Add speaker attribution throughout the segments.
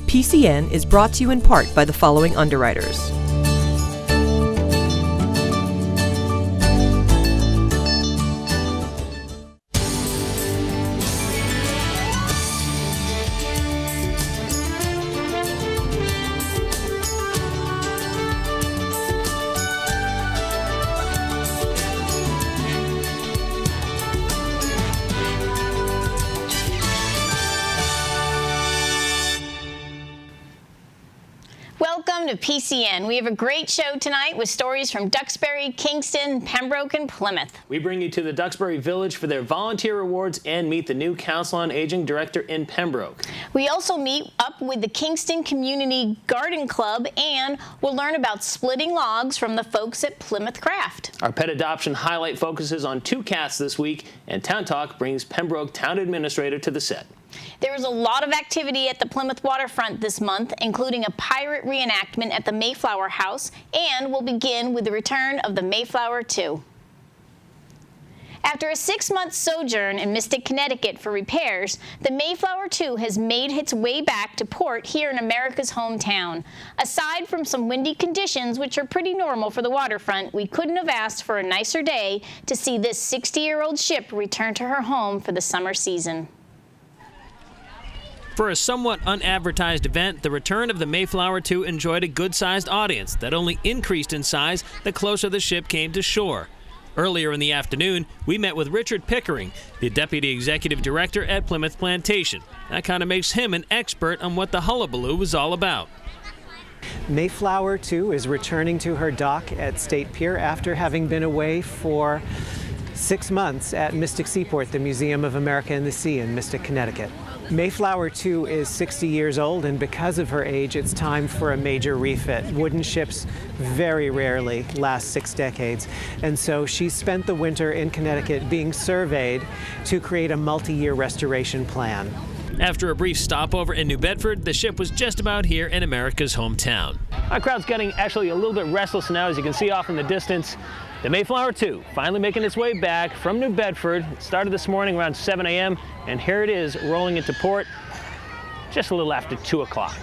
Speaker 1: PCN is brought to you in part by the following underwriters.
Speaker 2: Welcome to PCN. We have a great show tonight with stories from Duxbury, Kingston, Pembroke, and Plymouth.
Speaker 3: We bring you to the Duxbury Village for their volunteer awards and meet the new Council on Aging director in Pembroke.
Speaker 2: We also meet up with the Kingston Community Garden Club, and we'll learn about splitting logs from the folks at Plymouth Craft.
Speaker 3: Our pet adoption highlight focuses on 2 cats this week, and Town Talk brings Pembroke Town Administrator to the set.
Speaker 2: There was a lot of activity at the Plymouth waterfront this month, including a pirate reenactment at the Mayflower House, and we'll begin with the return of the Mayflower 2. After a 6-month sojourn in Mystic, Connecticut for repairs, the Mayflower 2 has made its way back to port here in America's hometown. Aside from some windy conditions, which are pretty normal for the waterfront, we couldn't have asked for a nicer day to see this 60-year-old ship return to her home for the summer season.
Speaker 3: For a somewhat unadvertised event, the return of the Mayflower 2 enjoyed a good-sized audience that only increased in size the closer the ship came to shore. Earlier in the afternoon, we met with Richard Pickering, the Deputy Executive Director at Plymouth Plantation. That kind of makes him an expert on what the hullabaloo was all about.
Speaker 4: Mayflower 2 is returning to her dock at State Pier after having been away for 6 months at Mystic Seaport, the Museum of America and the Sea in Mystic, Connecticut. Mayflower 2 is 60 years old, and because of her age, it's time for a major refit. Wooden ships very rarely last 6 decades, and so she spent the winter in Connecticut being surveyed to create a multi-year restoration plan.
Speaker 3: After a brief stopover in New Bedford, the ship was just about here in America's hometown. Our crowd's getting actually a little bit restless now, as you can see off in the distance. The Mayflower 2 finally making its way back from New Bedford. It started this morning around 7 a.m. and here it is rolling into port just a little after 2 o'clock.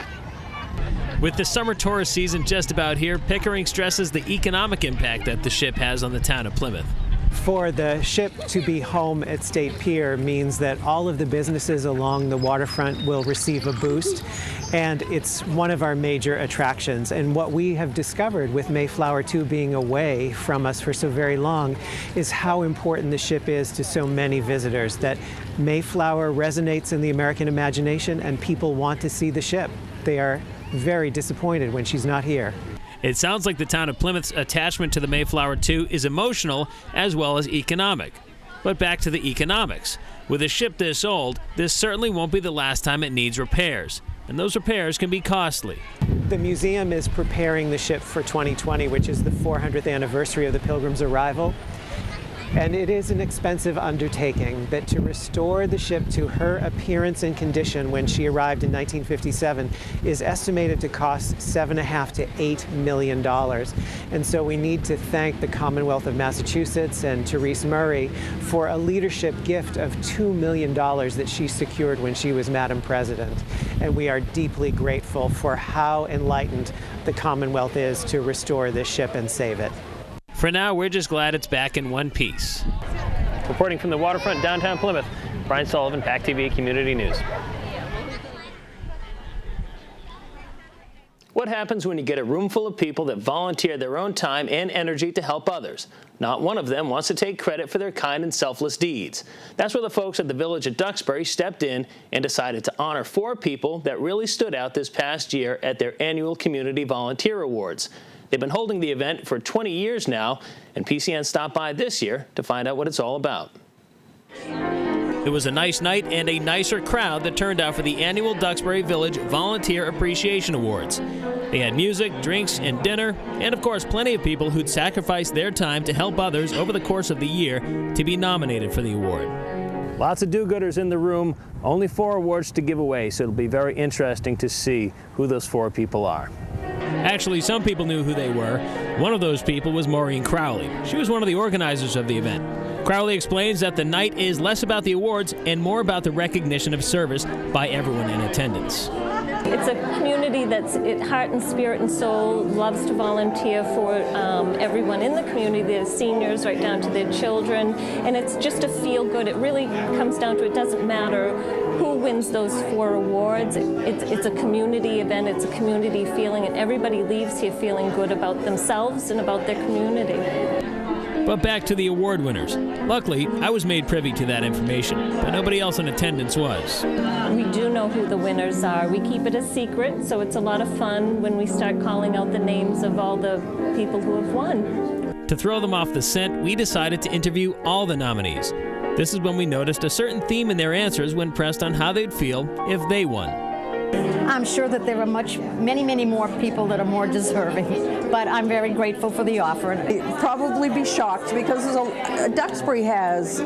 Speaker 3: With the summer tourist season just about here, Pickering stresses the economic impact that the ship has on the town of Plymouth.
Speaker 4: For the ship to be home at State Pier means that all of the businesses along the waterfront will receive a boost, and it's one of our major attractions. And what we have discovered with Mayflower 2 being away from us for so very long is how important the ship is to so many visitors, that Mayflower resonates in the American imagination and people want to see the ship. They are very disappointed when she's not here.
Speaker 3: It sounds like the town of Plymouth's attachment to the Mayflower 2 is emotional as well as economic. But back to the economics. With a ship this old, this certainly won't be the last time it needs repairs, and those repairs can be costly.
Speaker 4: The museum is preparing the ship for 2020, which is the 400th anniversary of the Pilgrim's arrival. And it is an expensive undertaking, that to restore the ship to her appearance and condition when she arrived in 1957 is estimated to cost $7.5 to $8 million. And so we need to thank the Commonwealth of Massachusetts and Therese Murray for a leadership gift of $2 million that she secured when she was Madam President. And we are deeply grateful for how enlightened the Commonwealth is to restore this ship and save it.
Speaker 3: For now, we're just glad it's back in one piece. Reporting from the waterfront downtown Plymouth, Brian Sullivan, PACTV Community News. What happens when you get a room full of people that volunteer their own time and energy to help others? Not one of them wants to take credit for their kind and selfless deeds. That's where the folks at the Village at Duxbury stepped in and decided to honor 4 people that really stood out this past year at their annual Community Volunteer Awards. They've been holding the event for 20 years now, and PCN stopped by this year to find out what it's all about. It was a nice night and a nicer crowd that turned out for the annual Duxbury Village Volunteer Appreciation Awards. They had music, drinks, and dinner, and of course plenty of people who'd sacrificed their time to help others over the course of the year to be nominated for the award. Lots of do-gooders in the room, only 4 awards to give away, so it'll be very interesting to see who those 4 people are. Actually, some people knew who they were. One of those people was Maureen Crowley. She was one of the organizers of the event. Crowley explains that the night is less about the awards and more about the recognition of service by everyone in attendance.
Speaker 5: It's a community that's heart and spirit and soul, loves to volunteer for everyone in the community, the seniors right down to their children, and it's just a feel-good. It really comes down to, it doesn't matter who wins those 4 awards. It's a community event, it's a community feeling, and everybody leaves here feeling good about themselves and about their community.
Speaker 6: But back to the award winners. Luckily, I was made privy to that information, but nobody else in attendance was.
Speaker 5: We do know who the winners are. We keep it a secret, so it's a lot of fun when we start calling out the names of all the people who have won.
Speaker 6: To throw them off the scent, we decided to interview all the nominees. This is when we noticed a certain theme in their answers when pressed on how they'd feel if they won.
Speaker 7: I'm sure that there are many more people that are more deserving, but I'm very grateful for the offer.
Speaker 8: I'd probably be shocked because Duxbury has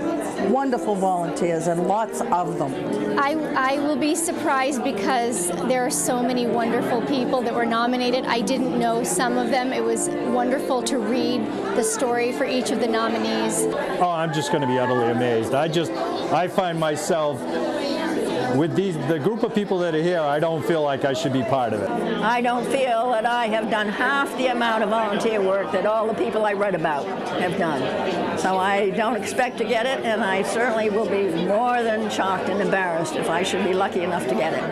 Speaker 8: wonderful volunteers and lots of them.
Speaker 9: I will be surprised because there are so many wonderful people that were nominated. I didn't know some of them. It was wonderful to read the story for each of the nominees.
Speaker 10: Oh, I'm just going to be utterly amazed. I find myself with the group of people that are here, I don't feel like I should be part of it.
Speaker 7: I don't feel that I have done half the amount of volunteer work that all the people I read about have done. So I don't expect to get it, and I certainly will be more than shocked and embarrassed if I should be lucky enough to get it.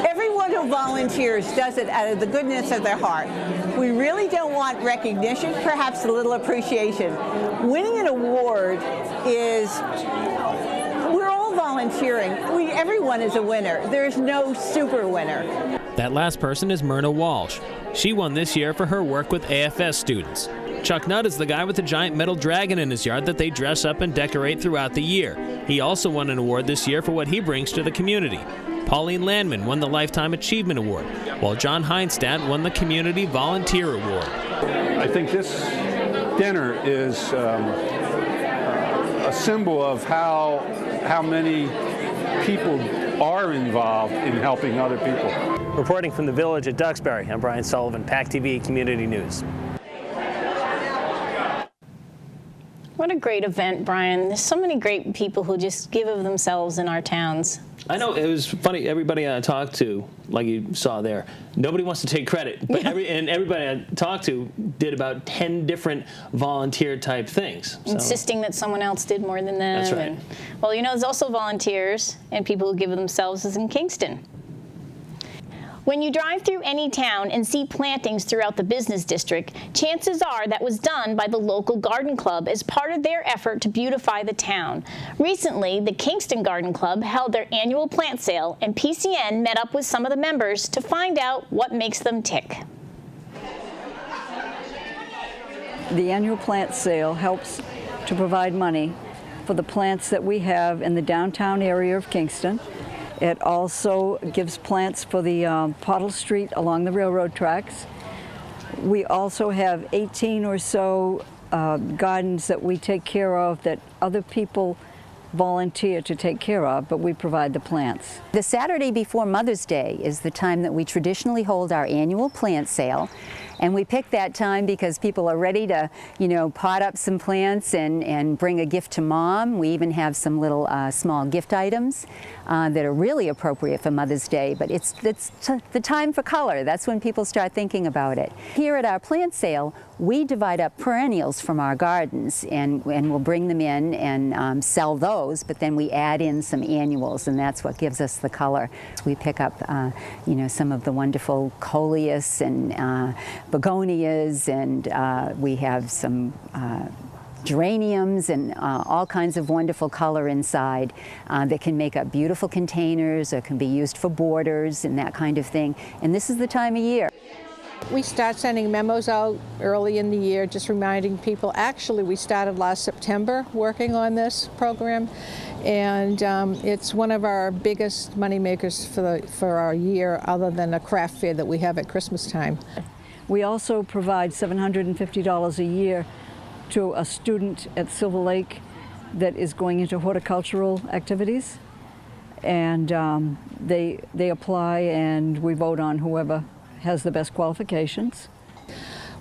Speaker 11: Everyone who volunteers does it out of the goodness of their heart. We really don't want recognition, perhaps a little appreciation. Winning an award is, we're all volunteering. Everyone is a winner. There's no super winner.
Speaker 6: That last person is Myrna Walsh. She won this year for her work with AFS students. Chuck Nutt is the guy with the giant metal dragon in his yard that they dress up and decorate throughout the year. He also won an award this year for what he brings to the community. Pauline Landman won the Lifetime Achievement Award, while John Heinstadt won the Community Volunteer Award.
Speaker 12: I think this dinner is a symbol of how many people are involved in helping other people.
Speaker 3: Reporting from the village at Duxbury, I'm Brian Sullivan, PACTV Community News.
Speaker 2: What a great event, Brian. There's so many great people who just give of themselves in our towns.
Speaker 3: I know, it was funny, everybody I talked to, like you saw there, nobody wants to take credit, but everybody I talked to did about 10 different volunteer type things.
Speaker 2: Insisting that someone else did more than them.
Speaker 3: That's right.
Speaker 2: And, well, you know, there's also volunteers and people who give of themselves is in Kingston. When you drive through any town and see plantings throughout the business district, chances are that was done by the local garden club as part of their effort to beautify the town. Recently, the Kingston Garden Club held their annual plant sale, and PCN met up with some of the members to find out what makes them tick.
Speaker 8: The annual plant sale helps to provide money for the plants that we have in the downtown area of Kingston. It also gives plants for the Pottle Street along the railroad tracks. We also have 18 or so gardens that we take care of that other people volunteer to take care of, but we provide the plants.
Speaker 13: The Saturday before Mother's Day is the time that we traditionally hold our annual plant sale. And we pick that time because people are ready to, you know, pot up some plants and bring a gift to Mom. We even have some little small gift items that are really appropriate for Mother's Day. But it's the time for color. That's when people start thinking about it. Here at our plant sale, we divide up perennials from our gardens, and we'll bring them in and sell those. But then we add in some annuals, and that's what gives us the color. We pick up, you know, some of the wonderful coleus and begonias, and we have some geraniums and all kinds of wonderful color inside that can make up beautiful containers or can be used for borders and that kind of thing. And this is the time of year.
Speaker 14: We start sending memos out early in the year, just reminding people. Actually, we started last September working on this program, and it's one of our biggest money makers for our year, other than a craft fair that we have at Christmas time.
Speaker 8: We also provide $750 a year to a student at Silver Lake that is going into horticultural activities, and they apply, and we vote on whoever has the best qualifications.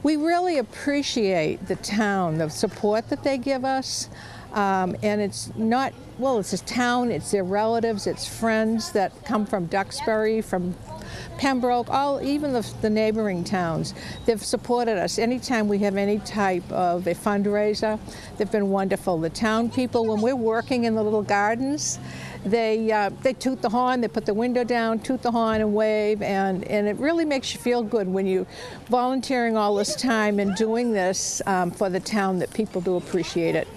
Speaker 14: We really appreciate the town, the support that they give us, and it's not, well, it's a town, it's their relatives, it's friends that come from Duxbury, from Pembroke, even the neighboring towns. They've supported us anytime we have any type of a fundraiser. They've been wonderful. The town people, when we're working in the little gardens, they toot the horn, they put the window down, toot the horn and wave, and it really makes you feel good when you're volunteering all this time and doing this for the town, that people do appreciate it.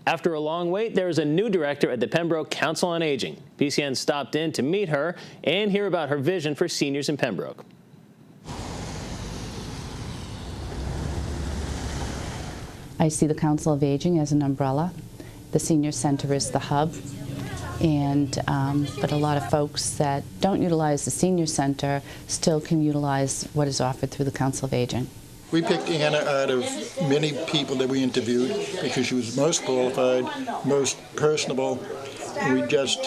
Speaker 3: After a long wait, there is a new director at the Pembroke Council on Aging. PCN stopped in to meet her and hear about her vision for seniors in Pembroke.
Speaker 15: I see the Council of Aging as an umbrella. The Senior Center is the hub, but a lot of folks that don't utilize the Senior Center still can utilize what is offered through the Council of Aging.
Speaker 16: We picked Anna out of many people that we interviewed because she was most qualified, most personable. We just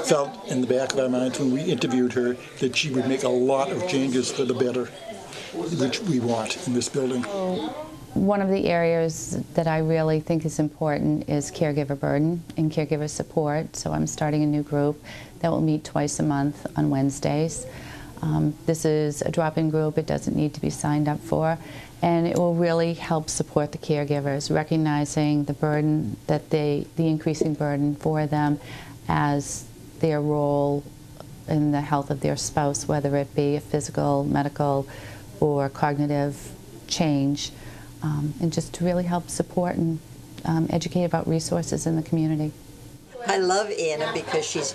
Speaker 16: felt in the back of our minds when we interviewed her that she would make a lot of changes for the better, which we want in this building.
Speaker 15: One of the areas that I really think is important is caregiver burden and caregiver support. So I'm starting a new group that will meet twice a month on Wednesdays. This is a drop-in group. It doesn't need to be signed up for, and it will really help support the caregivers, recognizing the burden that the increasing burden for them as their role in the health of their spouse, whether it be a physical, medical, or cognitive change, and just to really help support and educate about resources in the community.
Speaker 17: I love Anna because she's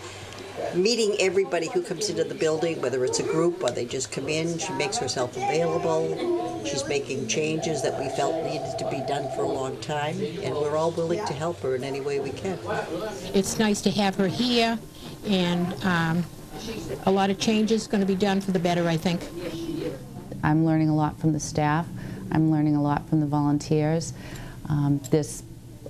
Speaker 17: meeting everybody who comes into the building, whether it's a group or they just come in. She makes herself available. She's making changes that we felt needed to be done for a long time, and we're all willing to help her in any way we can.
Speaker 18: It's nice to have her here, and a lot of changes going to be done for the better, I think.
Speaker 15: I'm learning a lot from the staff. I'm learning a lot from the volunteers.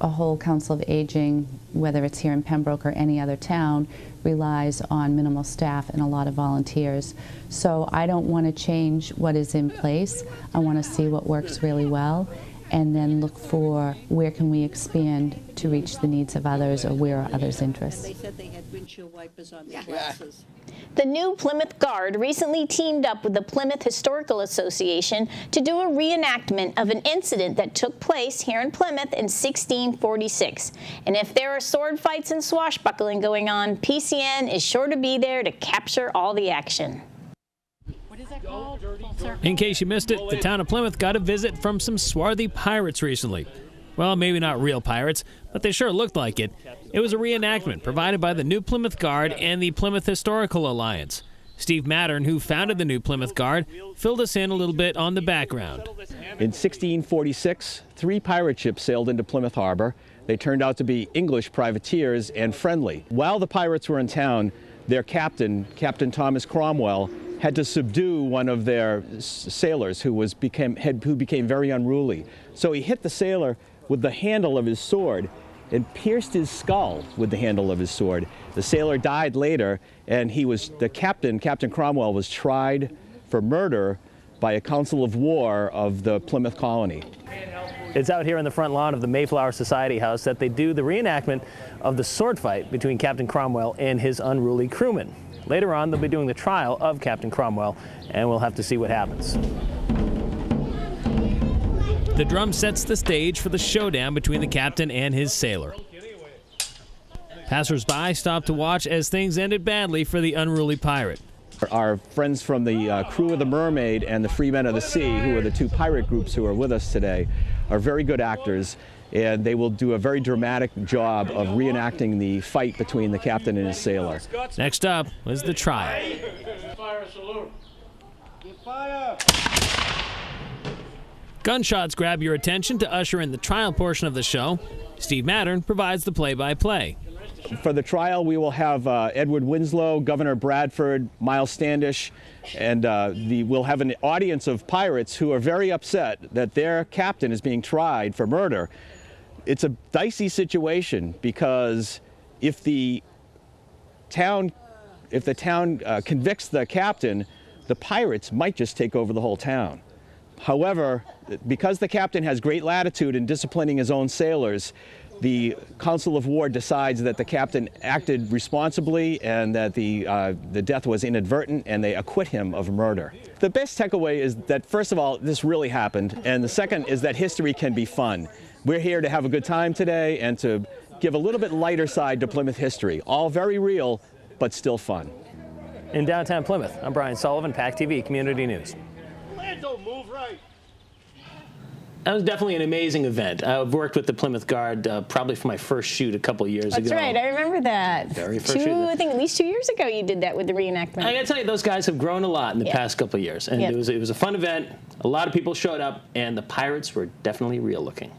Speaker 15: A whole Council of Aging, whether it's here in Pembroke or any other town, relies on minimal staff and a lot of volunteers. So I don't want to change what is in place. I want to see what works really well and then look for where can we expand to reach the needs of others or where are others' interests.
Speaker 17: They said they had windshield wipers on their glasses.
Speaker 2: The new Plymouth Guard recently teamed up with the Plymouth Historical Association to do a reenactment of an incident that took place here in Plymouth in 1646. And if there are sword fights and swashbuckling going on, PCN is sure to be there to capture all the action.
Speaker 6: In case you missed it, the town of Plymouth got a visit from some swarthy pirates recently. Well, maybe not real pirates, but they sure looked like it. It was a reenactment provided by the New Plymouth Guard and the Plymouth Historical Alliance. Steve Mattern, who founded the New Plymouth Guard, filled us in a little bit on the background.
Speaker 19: In 1646, 3 pirate ships sailed into Plymouth Harbor. They turned out to be English privateers and friendly. While the pirates were in town, their captain, Captain Thomas Cromwell, had to subdue one of their sailors who became very unruly. So he hit the sailor with the handle of his sword and pierced his skull with the handle of his sword. The sailor died later, and Captain Cromwell was tried for murder by a council of war of the Plymouth colony.
Speaker 3: It's out here in the front lawn of the Mayflower Society House that they do the reenactment of the sword fight between Captain Cromwell and his unruly crewmen. Later on, they'll be doing the trial of Captain Cromwell, and we'll have to see what happens.
Speaker 6: The drum sets the stage for the showdown between the captain and his sailor. Passers-by stopped to watch as things ended badly for the unruly pirate.
Speaker 19: Our friends from the crew of the Mermaid and the Free Men of the Sea, who are the 2 pirate groups who are with us today, are very good actors, and they will do a very dramatic job of reenacting the fight between the captain and his sailor.
Speaker 6: Next up was the trial.
Speaker 20: Fire salute. Fire.
Speaker 6: Gunshots grab your attention to usher in the trial portion of the show. Steve Mattern provides the play-by-play.
Speaker 19: For the trial, we will have Edward Winslow, Governor Bradford, Miles Standish, and we'll have an audience of pirates who are very upset that their captain is being tried for murder. It's a dicey situation because if the town convicts the captain, the pirates might just take over the whole town. However, because the captain has great latitude in disciplining his own sailors, the Council of War decides that the captain acted responsibly and that the death was inadvertent, and they acquit him of murder. The best takeaway is that, first of all, this really happened, and the second is that history can be fun. We're here to have a good time today and to give a little bit lighter side to Plymouth history. All very real, but still fun.
Speaker 3: In downtown Plymouth, I'm Brian Sullivan, PACTV Community News.
Speaker 20: Don't move right.
Speaker 3: That was definitely an amazing event. I've worked with the Plymouth Guard probably for my first shoot a couple years ago.
Speaker 2: That's right, I remember that.
Speaker 3: Very first shoot.
Speaker 2: I think at least 2 years ago you did that with the reenactment.
Speaker 3: I gotta tell you, those guys have grown a lot in the past couple of years. And it was a fun event. A lot of people showed up, and the pirates were definitely real looking.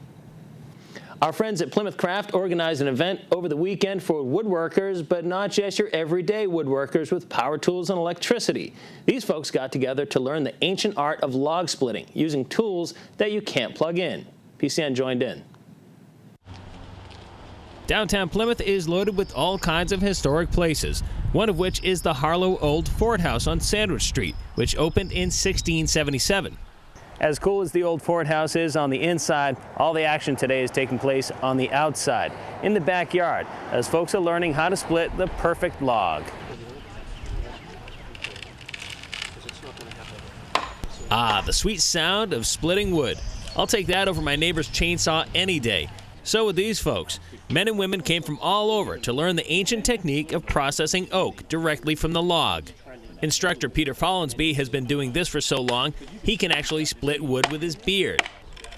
Speaker 3: Our friends at Plymouth Craft organized an event over the weekend for woodworkers, but not just your everyday woodworkers with power tools and electricity. These folks got together to learn the ancient art of log splitting using tools that you can't plug in. PCN joined in.
Speaker 6: Downtown Plymouth is loaded with all kinds of historic places, one of which is the Harlow Old Fort House on Sandwich Street, which opened in 1677.
Speaker 3: As cool as the old Fort House is on the inside, all the action today is taking place on the outside, in the backyard, as folks are learning how to split the perfect log.
Speaker 6: Ah, the sweet sound of splitting wood. I'll take that over my neighbor's chainsaw any day. So would these folks. Men and women came from all over to learn the ancient technique of processing oak directly from the log. Instructor Peter Follinsby has been doing this for so long, he can actually split wood with his beard.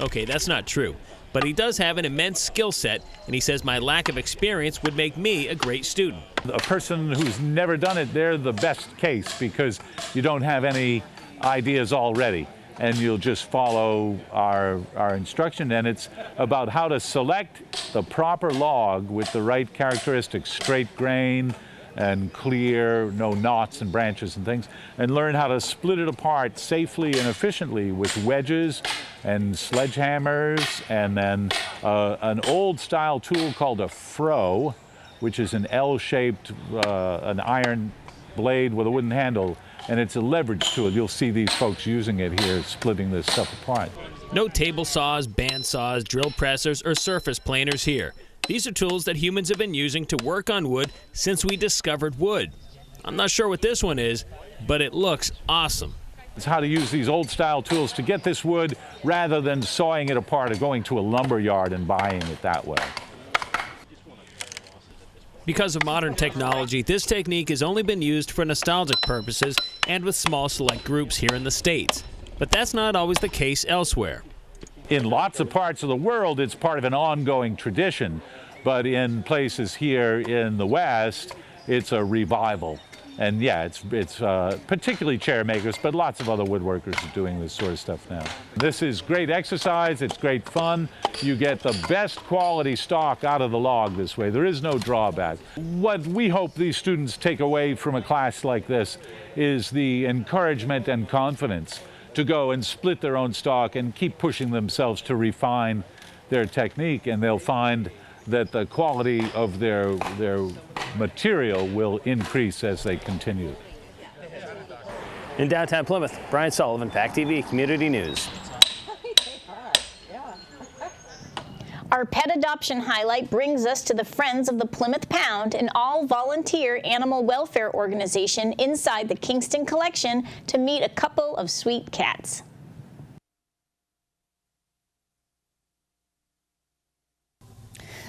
Speaker 6: Okay, that's not true, but he does have an immense skill set, and he says my lack of experience would make me a great student.
Speaker 12: A person who's never done it, they're the best case because you don't have any ideas already, and you'll just follow our instruction, and it's about how to select the proper log with the right characteristics, straight grain, and clear, no knots and branches and things, and learn how to split it apart safely and efficiently with wedges and sledgehammers, and then an old style tool called a froe, which is an L-shaped, an iron blade with a wooden handle, and it's a leverage tool. You'll see these folks using it here, splitting this stuff apart.
Speaker 6: No table saws, band saws, drill pressers, or surface planers here. These are tools that humans have been using to work on wood since we discovered wood. I'm not sure what this one is, but it looks awesome.
Speaker 12: It's how to use these old-style tools to get this wood rather than sawing it apart or going to a lumber yard and buying it that way.
Speaker 6: Because of modern technology, this technique has only been used for nostalgic purposes and with small select groups here in the States. But that's not always the case elsewhere.
Speaker 12: In lots of parts of the world, it's part of an ongoing tradition, but in places here in the West, it's a revival. And yeah, it's particularly chair makers, but lots of other woodworkers are doing this sort of stuff now. This is great exercise, it's great fun. You get the best quality stock out of the log this way. There is no drawback. What we hope these students take away from a class like this is the encouragement and confidence to go and split their own stock and keep pushing themselves to refine their technique, and they'll find that the quality of their material will increase as they continue.
Speaker 3: In downtown Plymouth, Brian Sullivan, PACTV Community News.
Speaker 2: Our pet adoption highlight brings us to the Friends of the Plymouth Pound, an all-volunteer animal welfare organization inside the Kingston Collection, to meet a couple of sweet cats.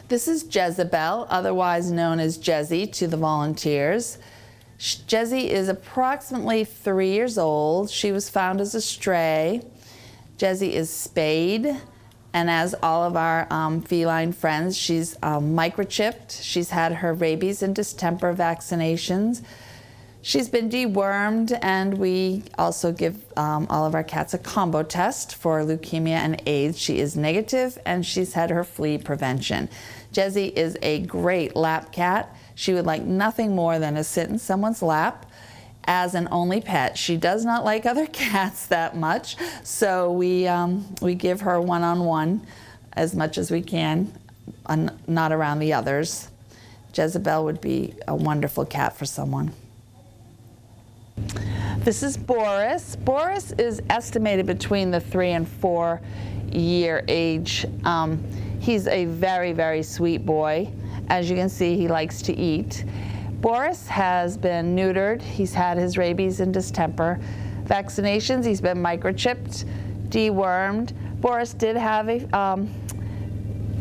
Speaker 21: This is Jezebel, otherwise known as Jezzy to the volunteers. Jezzy is approximately 3 years old. She was found as a stray. Jezzy is spayed. And as all of our feline friends, she's microchipped. She's had her rabies and distemper vaccinations. She's been dewormed, and we also give all of our cats a combo test for leukemia and AIDS. She is negative, and she's had her flea prevention. Jezzy is a great lap cat. She would like nothing more than to sit in someone's lap as an only pet. She does not like other cats that much, so we give her one-on-one as much as we can, not around the others. Jezebel would be a wonderful cat for someone. This is Boris. Boris is estimated between the 3 and 4 year age. He's a very, very sweet boy. As you can see, he likes to eat. Boris has been neutered. He's had his rabies and distemper vaccinations. He's been microchipped, dewormed. Boris did have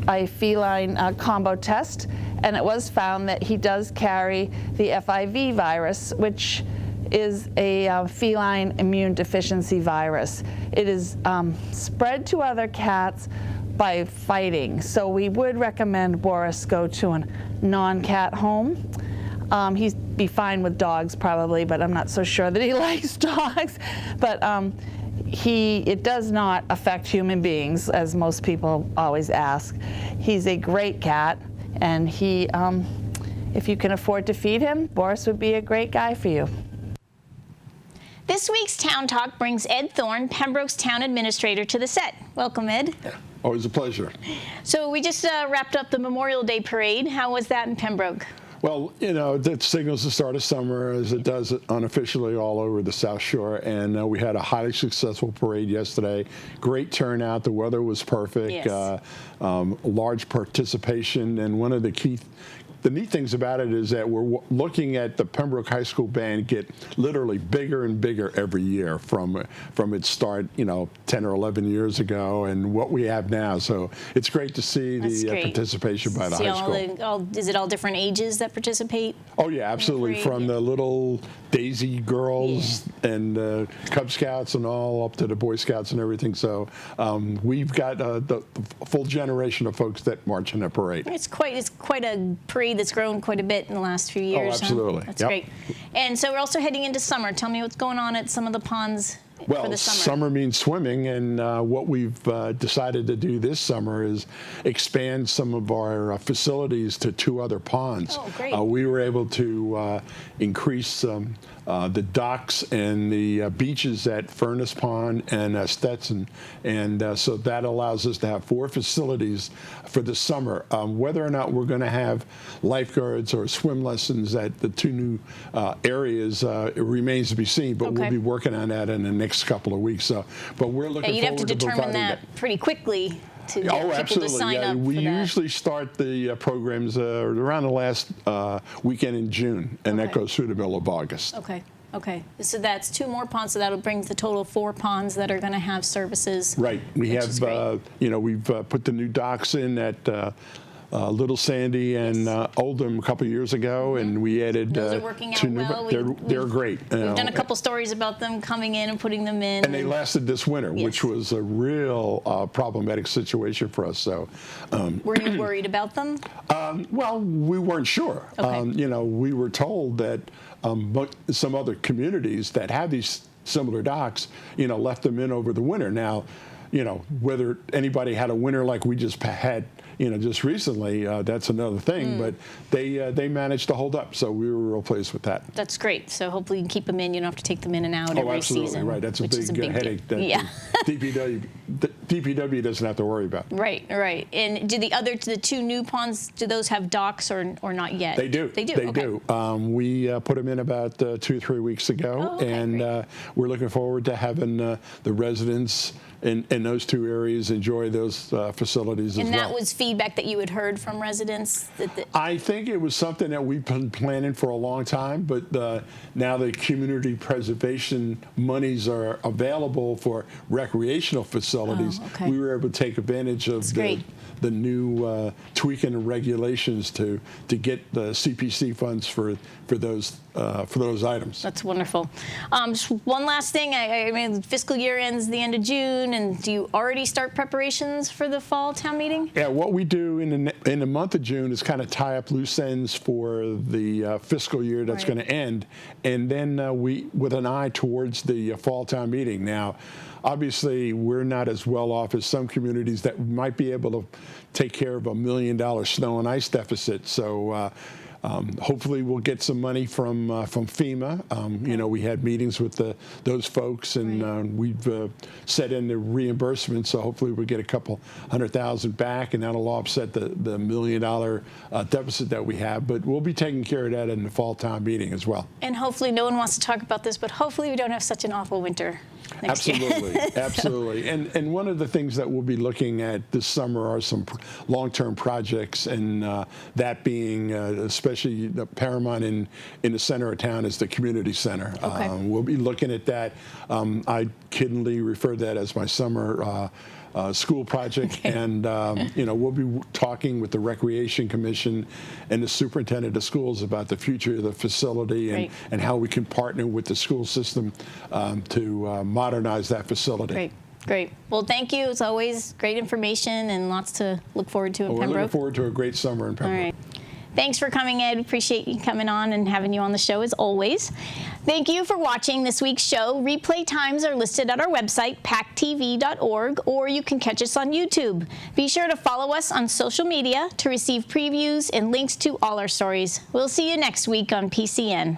Speaker 21: a feline combo test, and it was found that he does carry the FIV virus, which is a feline immune deficiency virus. It is spread to other cats by fighting. So we would recommend Boris go to a non-cat home. He'd be fine with dogs probably, but I'm not so sure that he likes dogs. But it does not affect human beings, as most people always ask. He's a great cat, and if you can afford to feed him, Boris would be a great guy for you.
Speaker 2: This week's Town Talk brings Ed Thorne, Pembroke's town administrator, to the set. Welcome, Ed.
Speaker 1: Always a pleasure.
Speaker 2: So we just wrapped up the Memorial Day parade. How was that in Pembroke?
Speaker 1: Well, you know, that signals the start of summer, as it does unofficially all over the South Shore. And we had a highly successful parade yesterday. Great turnout. The weather was perfect. Yes. Large participation. And one of the neat things about it is that we're looking at the Pembroke High School band get literally bigger and bigger every year from its start, 10 or 11 years ago, and what we have now. So it's great to see the participation by the high school.
Speaker 2: Is it all different ages that participate?
Speaker 1: Oh yeah, absolutely. From the little Daisy girls and Cub Scouts and all up to the Boy Scouts and everything. So we've got the full generation of folks that march in the parade.
Speaker 2: It's quite a parade that's grown quite a bit in the last few years.
Speaker 1: Oh, absolutely.
Speaker 2: Huh? That's great. And so we're also heading into summer. Tell me what's going on at some of the ponds for the summer.
Speaker 1: Summer means swimming, and what we've decided to do this summer is expand some of our facilities to 2 other ponds.
Speaker 2: Oh, great.
Speaker 1: We were able to increase the docks and the beaches at Furnace Pond and Stetson, and so that allows us to have 4 facilities for the summer. Whether or not we're going to have lifeguards or swim lessons at the 2 new areas, it remains to be seen, but we'll be working on that in the next couple of weeks. But we're looking
Speaker 2: you'd have to determine that pretty quickly to get people to sign up
Speaker 1: we
Speaker 2: for that.
Speaker 1: usually start the programs around the last weekend in June, and that goes through the middle of August.
Speaker 2: Okay. So that's 2 more ponds, so that'll bring the total of 4 ponds that are going to have services.
Speaker 1: Right. We have, we've put the new docks in at Little Sandy and Oldham a couple of years ago, and we added
Speaker 2: Those are working out
Speaker 1: 2 new.
Speaker 2: well.
Speaker 1: They're great.
Speaker 2: We've done a couple stories about them coming in and putting them in.
Speaker 1: And they lasted this winter, which was a real problematic situation for us. So,
Speaker 2: were you worried about them?
Speaker 1: Well, we weren't sure. We were told that some other communities that have these similar docks, left them in over the winter. Now, whether anybody had a winter like we just had, just recently, that's another thing. But they managed to hold up, so we were real pleased with that.
Speaker 2: That's great. So hopefully you can keep them in. You don't have to take them in and out every
Speaker 1: absolutely,
Speaker 2: season.
Speaker 1: Right. That's a big headache that DPW doesn't have to worry about.
Speaker 2: Right. And do the 2 new ponds, do those have docks or not yet?
Speaker 1: They do. They do. We put them in about 2 or 3 weeks ago, and we're looking forward to having the residents in those 2 areas enjoy those facilities as well.
Speaker 2: And that was feedback that you had heard from residents?
Speaker 1: I think it was something that we've been planning for a long time, but now the community preservation monies are available for recreational facilities. We were able to take advantage of the new tweaking of regulations to get the CPC funds for those items.
Speaker 2: That's wonderful. Just one last thing. I mean, fiscal year ends the end of June, and do you already start preparations for the fall town meeting?
Speaker 1: Yeah, what we do in the month of June is kind of tie up loose ends for the fiscal year that's going to end, and then we, with an eye towards the fall town meeting. Now, obviously, we're not as well off as some communities that might be able to take care of $1 million snow and ice deficit. So hopefully we'll get some money from FEMA. You know, we had meetings with those folks, and we've set in the reimbursement, so hopefully we'll get a couple $100,000 back, and that'll offset the $1 million deficit that we have. But we'll be taking care of that in the fall town meeting as well.
Speaker 2: And hopefully no one wants to talk about this, but hopefully we don't have such an awful winter next
Speaker 1: Absolutely,
Speaker 2: year.
Speaker 1: absolutely. And one of the things that we'll be looking at this summer are some long-term projects, and that being especially paramount in the center of town is the community center.
Speaker 2: Okay.
Speaker 1: We'll be looking at that. I kiddingly refer to that as my summer school project, and you know, we'll be talking with the Recreation Commission and the superintendent of schools about the future of the facility and how we can partner with the school system to modernize that facility.
Speaker 2: Great. Great. Well, thank you. As always, great information and lots to look forward to in Pembroke.
Speaker 1: We're looking forward to a great summer in Pembroke.
Speaker 2: All right. Thanks for coming, Ed. Appreciate you coming on and having you on the show as always. Thank you for watching this week's show. Replay times are listed at our website, PACTV.org, or you can catch us on YouTube. Be sure to follow us on social media to receive previews and links to all our stories. We'll see you next week on PCN.